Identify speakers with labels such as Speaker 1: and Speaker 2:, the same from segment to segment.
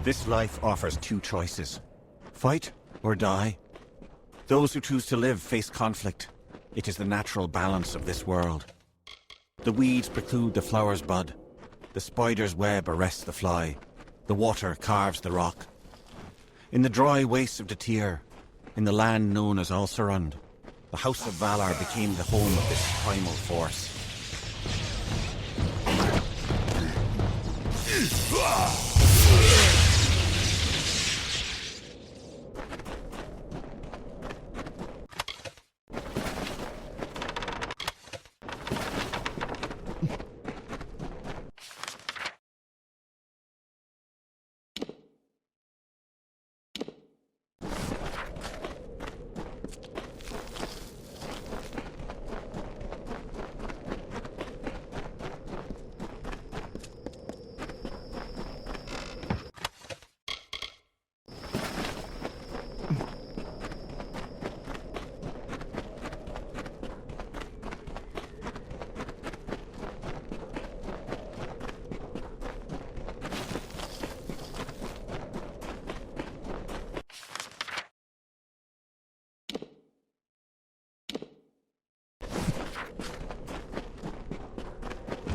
Speaker 1: This life offers two choices. Fight or die. Those who choose to live face conflict. It is the natural balance of this world. The weeds preclude the flower's bud. The spider's web arrests the fly. The water carves the rock. In the dry wastes of the Tyr, in the land known as Ulcerund, the House of Valar became the home of this primal force.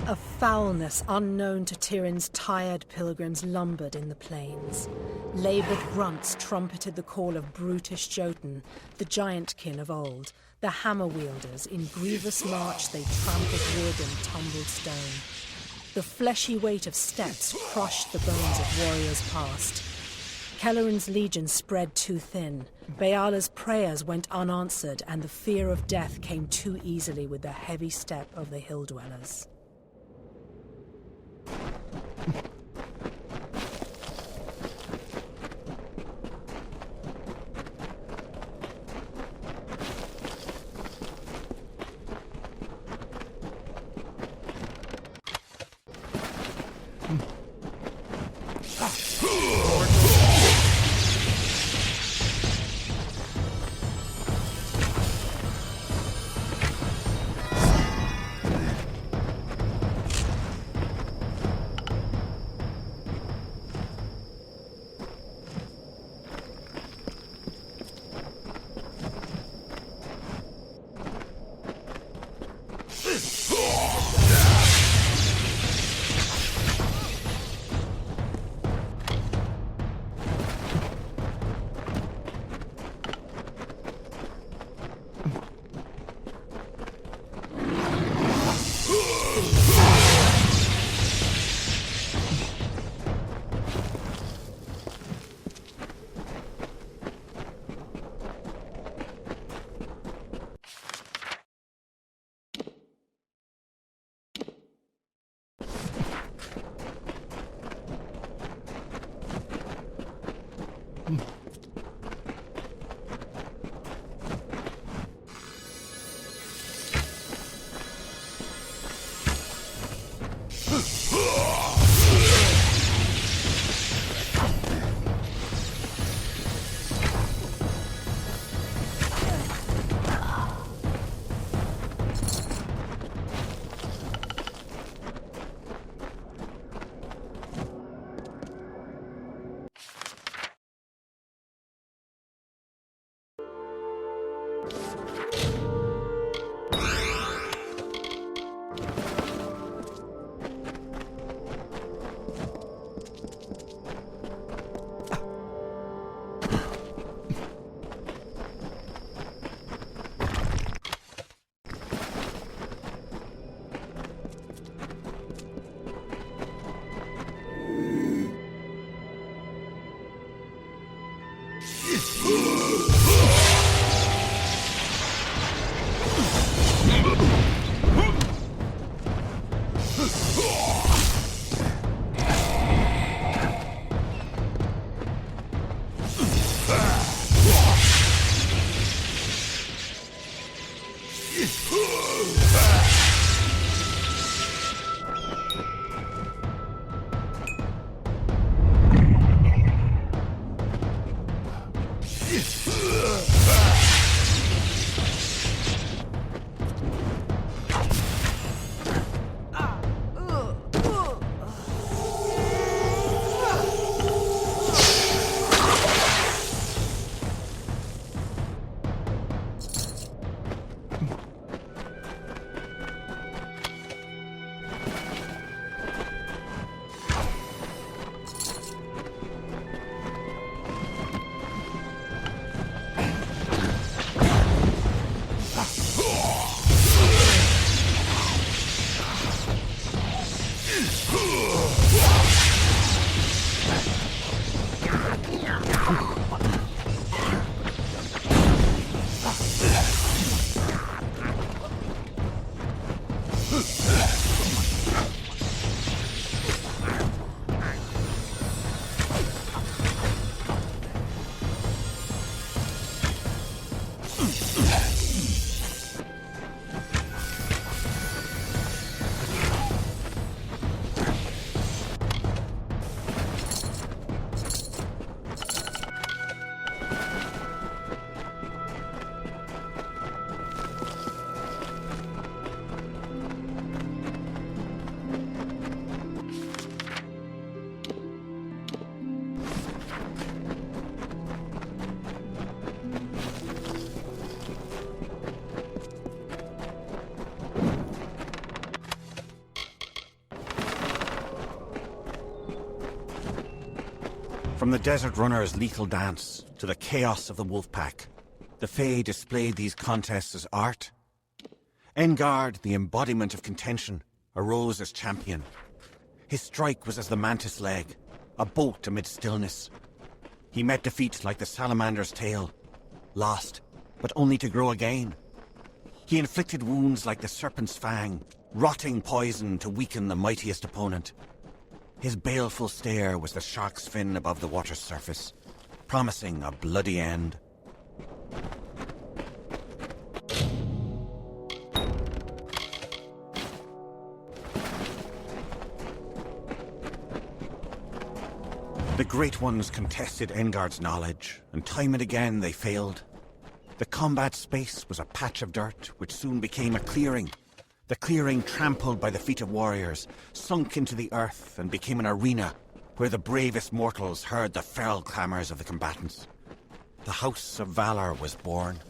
Speaker 2: A foulness unknown to Tyrion's tired pilgrims lumbered in the plains. Laboured grunts trumpeted the call of brutish Jotun, the giant-kin of old. The hammer-wielders, in grievous march they trampled wood and tumbled stone. The fleshy weight of steps crushed the bones of warriors past. Kelleran's legion spread too thin. Beala's prayers went unanswered, and the fear of death came too easily with the heavy step of the hill-dwellers.
Speaker 1: From the desert runner's lethal dance to the chaos of the wolf pack, the Fae displayed these contests as art. Engard, the embodiment of contention, arose as champion. His strike was as the mantis leg, a bolt amid stillness. He met defeat like the salamander's tail, lost, but only to grow again. He inflicted wounds like the serpent's fang, rotting poison to weaken the mightiest opponent. His baleful stare was the shark's fin above the water's surface, promising a bloody end. The Great Ones contested Engard's knowledge, and time and again they failed. The combat space was a patch of dirt, which soon became a clearing. The clearing, trampled by the feet of warriors, sunk into the earth and became an arena where the bravest mortals heard the feral clamours of the combatants. The House of Valor was born.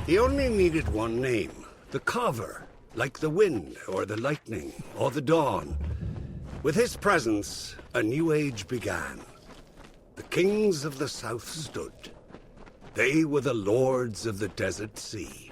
Speaker 3: He only needed one name, the Carver, like the wind, or the lightning, or the dawn. With his presence, a new age began. The kings of the south stood. They were the lords of the desert sea.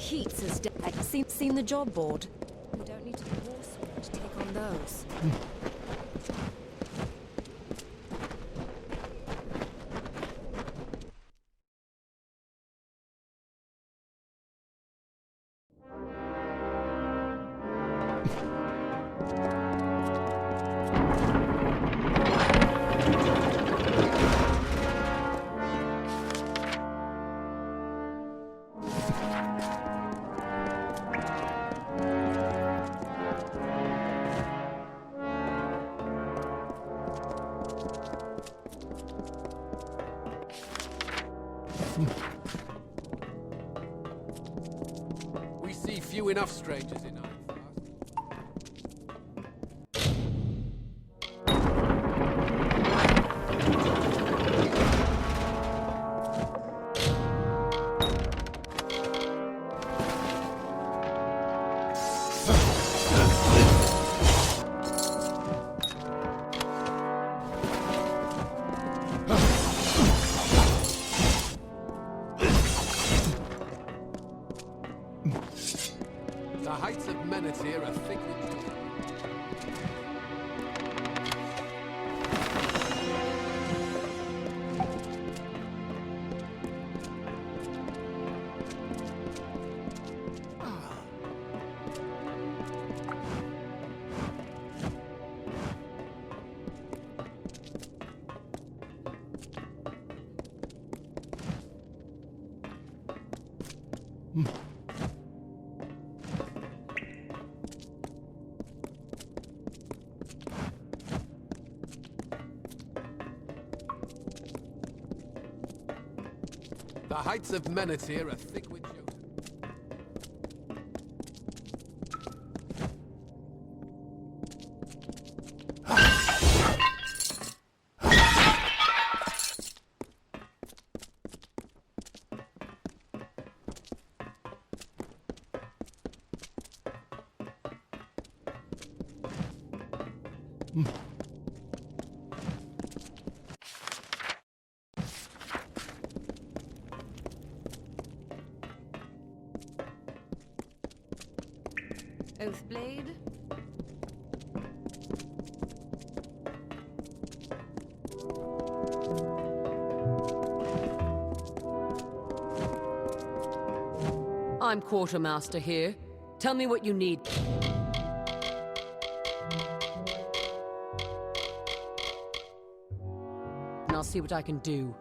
Speaker 4: heat's as dead. Seen the job board? We don't need to be warsworn to take on those.
Speaker 5: We see few enough strangers in Ironfast. The heights of Menethir are thick with The heights of Menethir are thick with Jotun.
Speaker 4: Oathblade.
Speaker 6: I'm quartermaster here. Tell me what you need. And I'll see what I can do.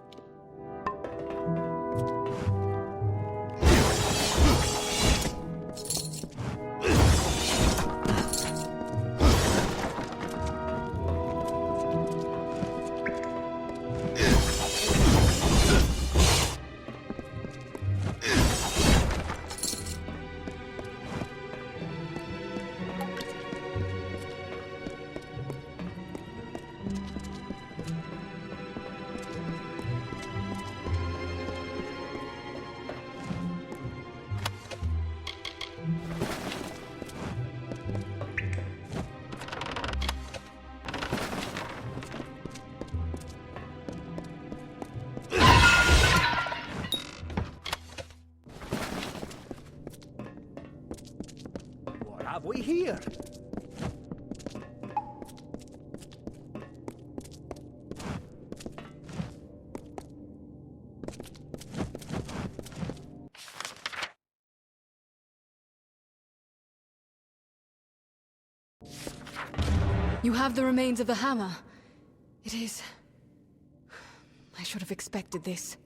Speaker 7: What have we here?
Speaker 8: You have the remains of the hammer. It is... I should have expected this.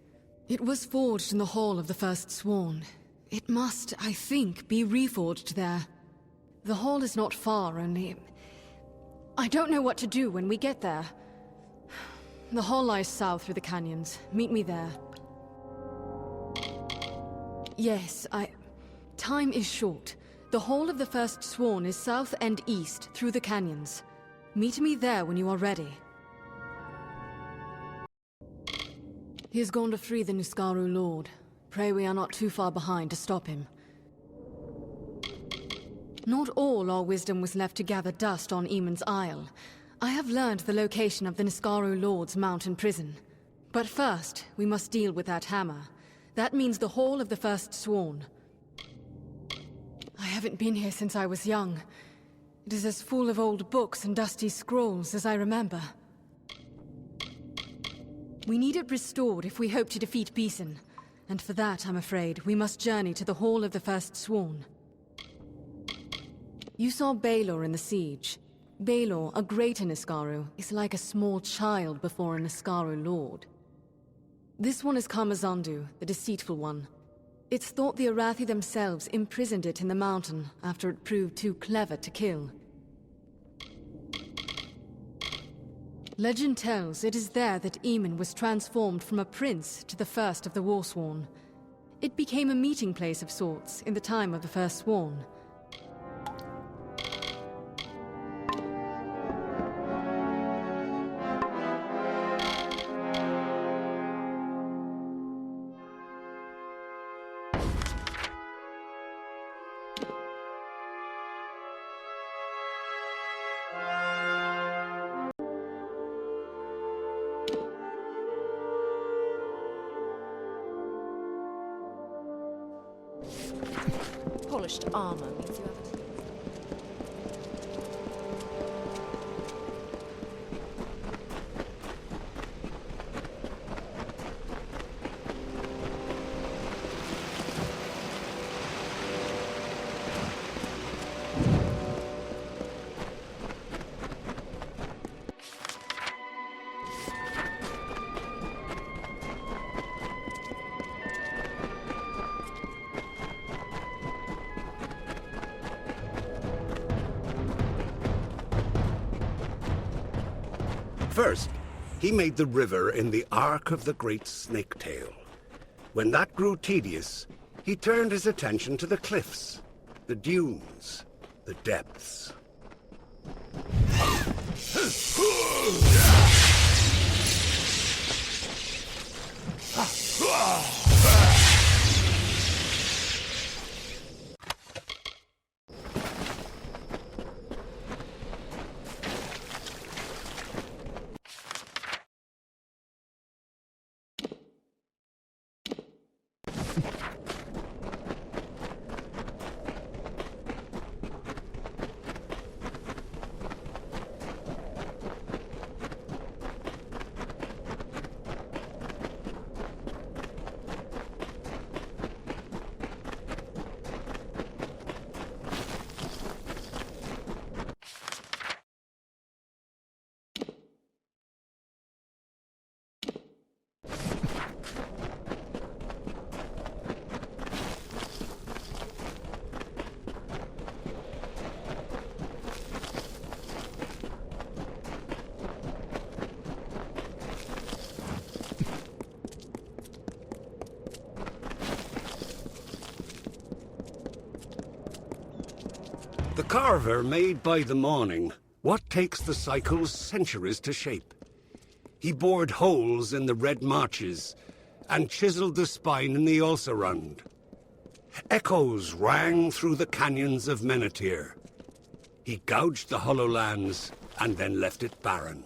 Speaker 8: It was forged in the Hall of the First Sworn. It must, I think, be reforged there. The hall is not far, only... I don't know what to do when we get there. The hall lies south through the canyons. Meet me there. Yes, Time is short. The Hall of the First Sworn is south and east through the canyons. Meet me there when you are ready. He has gone to free the Niskaru Lord. Pray we are not too far behind to stop him. Not all our wisdom was left to gather dust on Eamon's Isle. I have learned the location of the Niskaru Lord's mountain prison. But first, we must deal with that hammer. That means the Hall of the First Sworn. I haven't been here since I was young. It is as full of old books and dusty scrolls as I remember. We need it restored if we hope to defeat Beeson. And for that, I'm afraid, we must journey to the Hall of the First Sworn. You saw Baelor in the siege. Baelor, a greater Niskaru, is like a small child before a Niskaru lord. This one is Kamazandu, the deceitful one. It's thought the Arathi themselves imprisoned it in the mountain after it proved too clever to kill. Legend tells it is there that Eamon was transformed from a prince to the first of the Warsworn. It became a meeting place of sorts in the time of the First Sworn.
Speaker 4: Polished armor means you have...
Speaker 3: First, he made the river in the arc of the great snaketail. When that grew tedious, he turned his attention to the cliffs, the dunes, the depths. The carver made by the morning what takes the cycles centuries to shape. He bored holes in the red marches and chiseled the spine in the Ulcerund. Echoes rang through the canyons of Menethir. He gouged the hollow lands and then left it barren.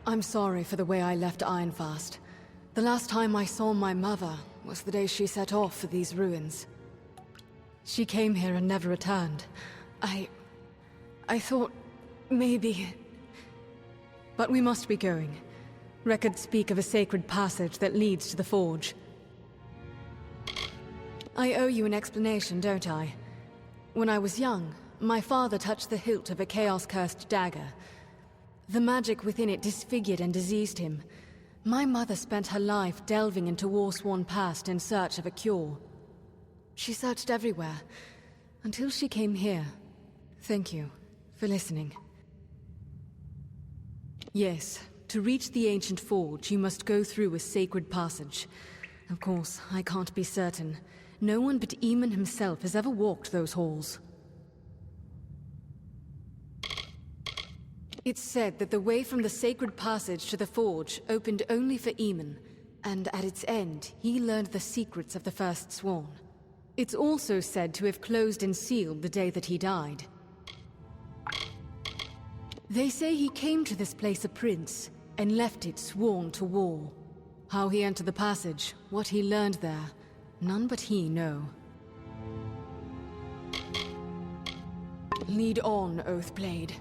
Speaker 8: I'm sorry for the way I left Ironfast. The last time I saw my mother was the day she set off for these ruins. She came here and never returned. I thought maybe... But we must be going. Records speak of a sacred passage that leads to the forge. I owe you an explanation, don't I? When I was young, my father touched the hilt of a chaos-cursed dagger. The magic within it disfigured and diseased him. My mother spent her life delving into war-sworn past in search of a cure. She searched everywhere, until she came here. Thank you for listening. Yes, to reach the ancient forge, you must go through a sacred passage. Of course, I can't be certain. No one but Eamon himself has ever walked those halls. It's said that the way from the sacred passage to the forge opened only for Eamon, and at its end, he learned the secrets of the First Sworn. It's also said to have closed and sealed the day that he died. They say he came to this place a prince, and left it sworn to war. How he entered the passage, what he learned there, none but he know. Lead on, Oathblade.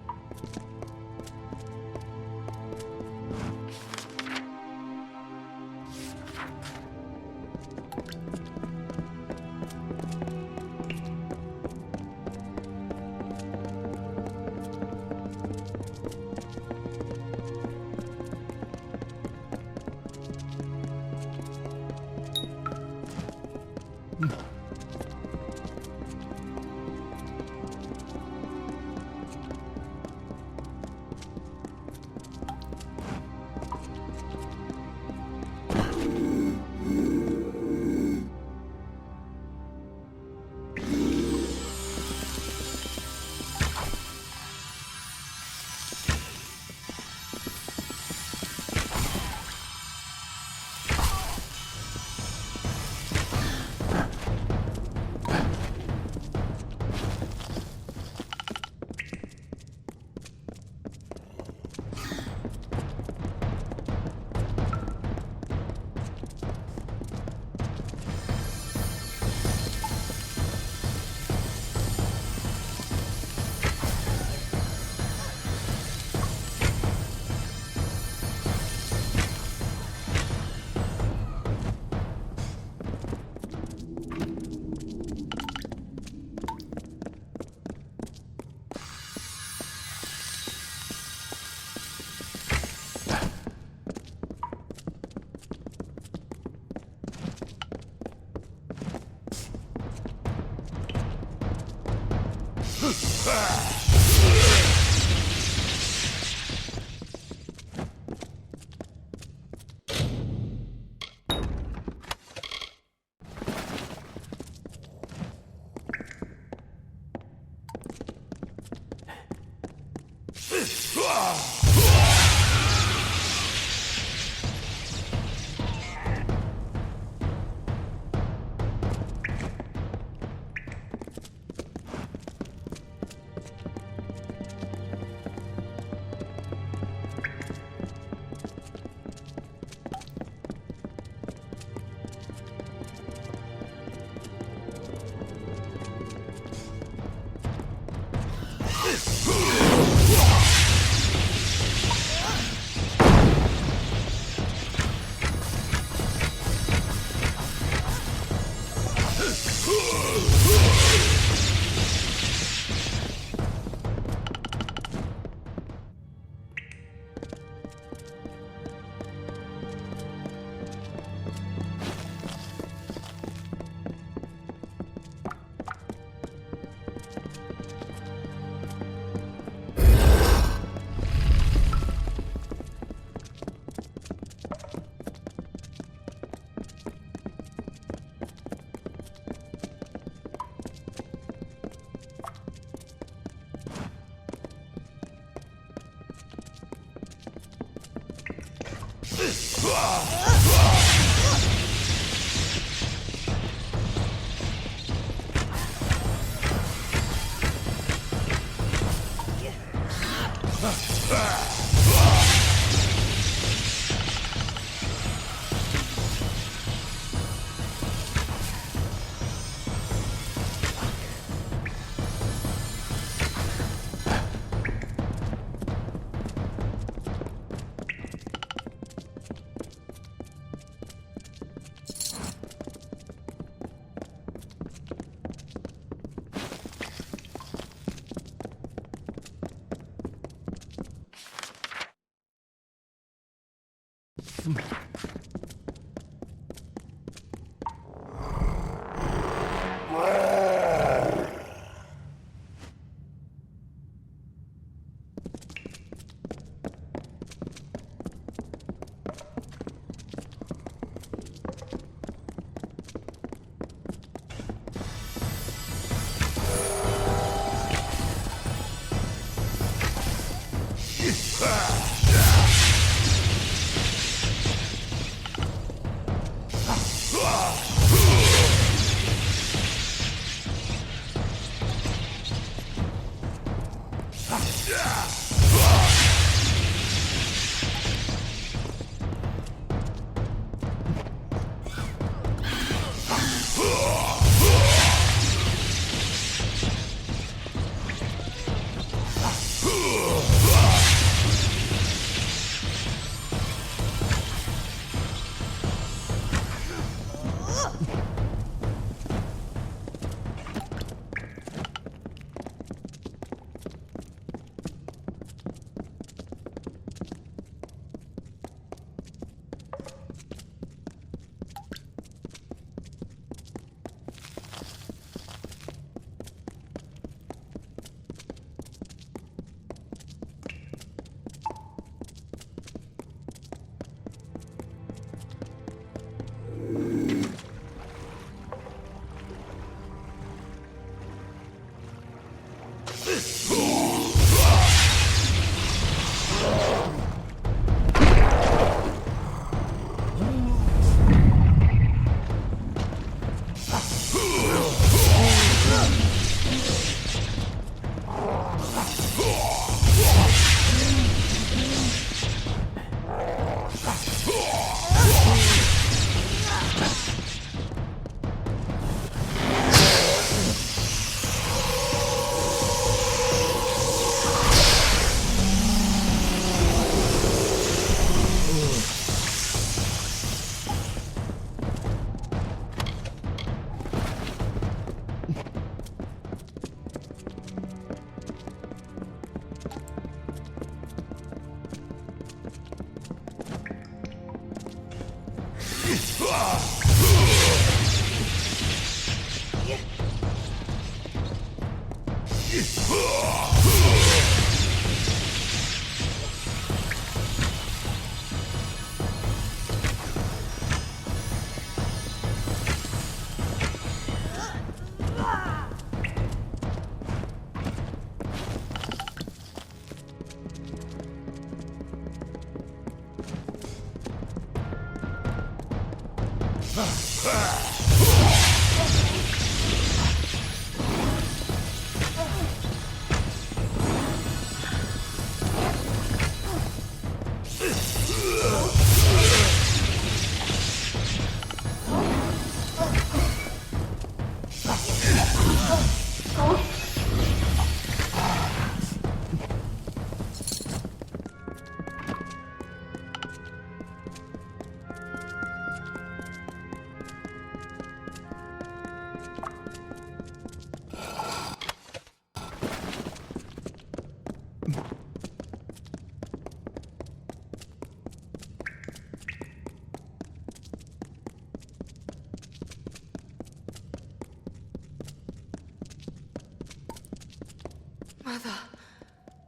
Speaker 8: Mother.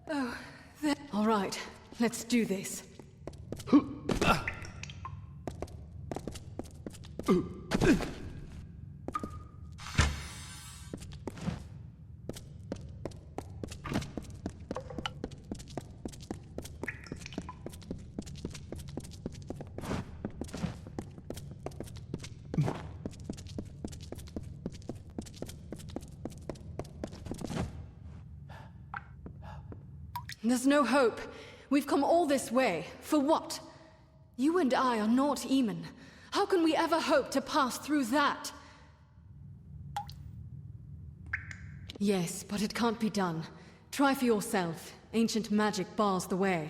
Speaker 8: Oh, there. All right, let's do this. There's no hope. We've come all this way. For what? You and I are not Eamon. How can we ever hope to pass through that? Yes, but it can't be done. Try for yourself. Ancient magic bars the way.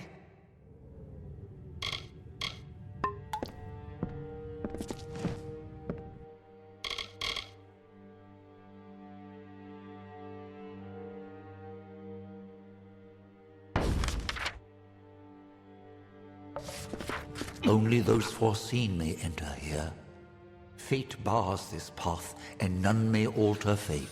Speaker 7: Only those foreseen may enter here. Fate bars this path, and none may alter fate.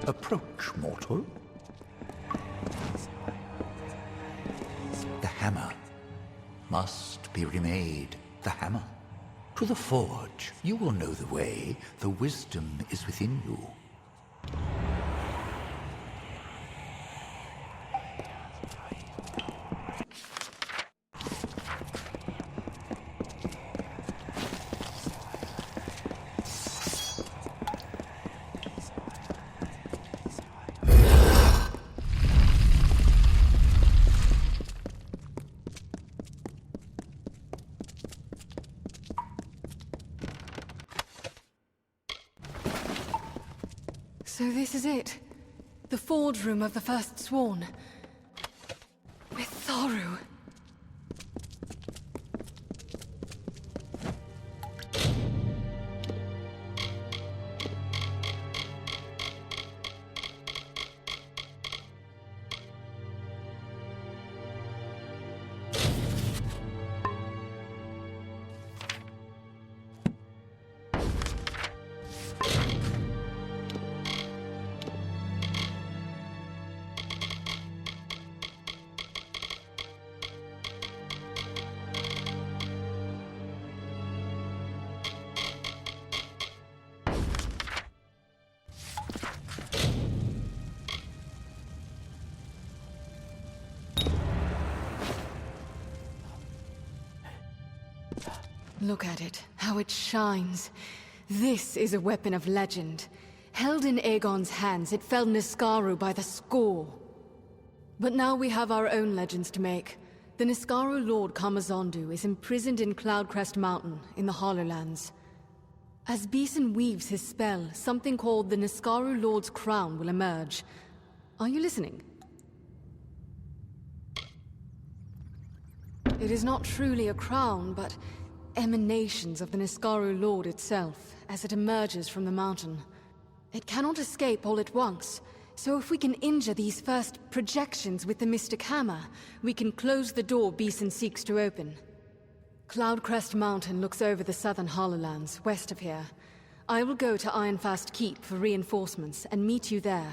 Speaker 7: Approach, mortal. The hammer must be remade. The hammer. To the forge. You will know the way. The wisdom is within you.
Speaker 8: So this is it. The forge room of the First Sworn. Mitharu. Look at it, how it shines. This is a weapon of legend. Held in Aegon's hands, it felled Niskaru by the score. But now we have our own legends to make. The Niskaru Lord Kamazondu is imprisoned in Cloudcrest Mountain, in the Hollowlands. As Beeson weaves his spell, something called the Niskaru Lord's Crown will emerge. Are you listening? It is not truly a crown, but emanations of the Niskaru Lord itself, as it emerges from the mountain. It cannot escape all at once, so if we can injure these first projections with the Mystic Hammer, we can close the door Beeson seeks to open. Cloudcrest Mountain looks over the southern Hollowlands, west of here. I will go to Ironfast Keep for reinforcements and meet you there.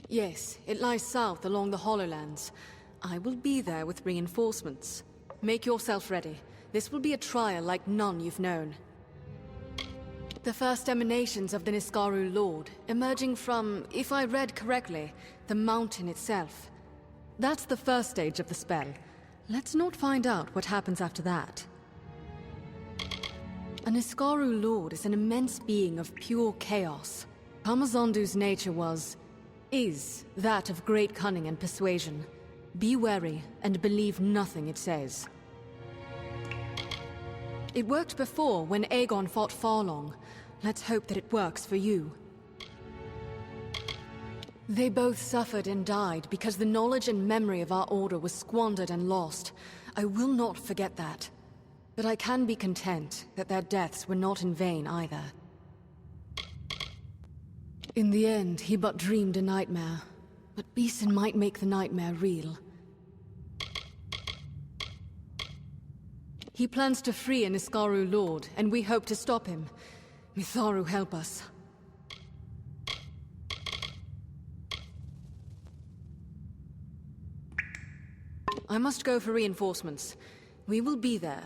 Speaker 8: Yes, it lies south along the Hollowlands. I will be there with reinforcements. Make yourself ready. This will be a trial like none you've known. The first emanations of the Niskaru Lord, emerging from, if I read correctly, the mountain itself. That's the first stage of the spell. Let's not find out what happens after that. A Niskaru Lord is an immense being of pure chaos. Kamazondu's nature is that of great cunning and persuasion. Be wary and believe nothing it says. It worked before when Aegon fought Farlong. Let's hope that it works for you. They both suffered and died because the knowledge and memory of our order was squandered and lost. I will not forget that. But I can be content that their deaths were not in vain either. In the end, he but dreamed a nightmare. But Beeson might make the nightmare real. He plans to free a Niskaru Lord, and we hope to stop him. Mitharu, help us. I must go for reinforcements. We will be there,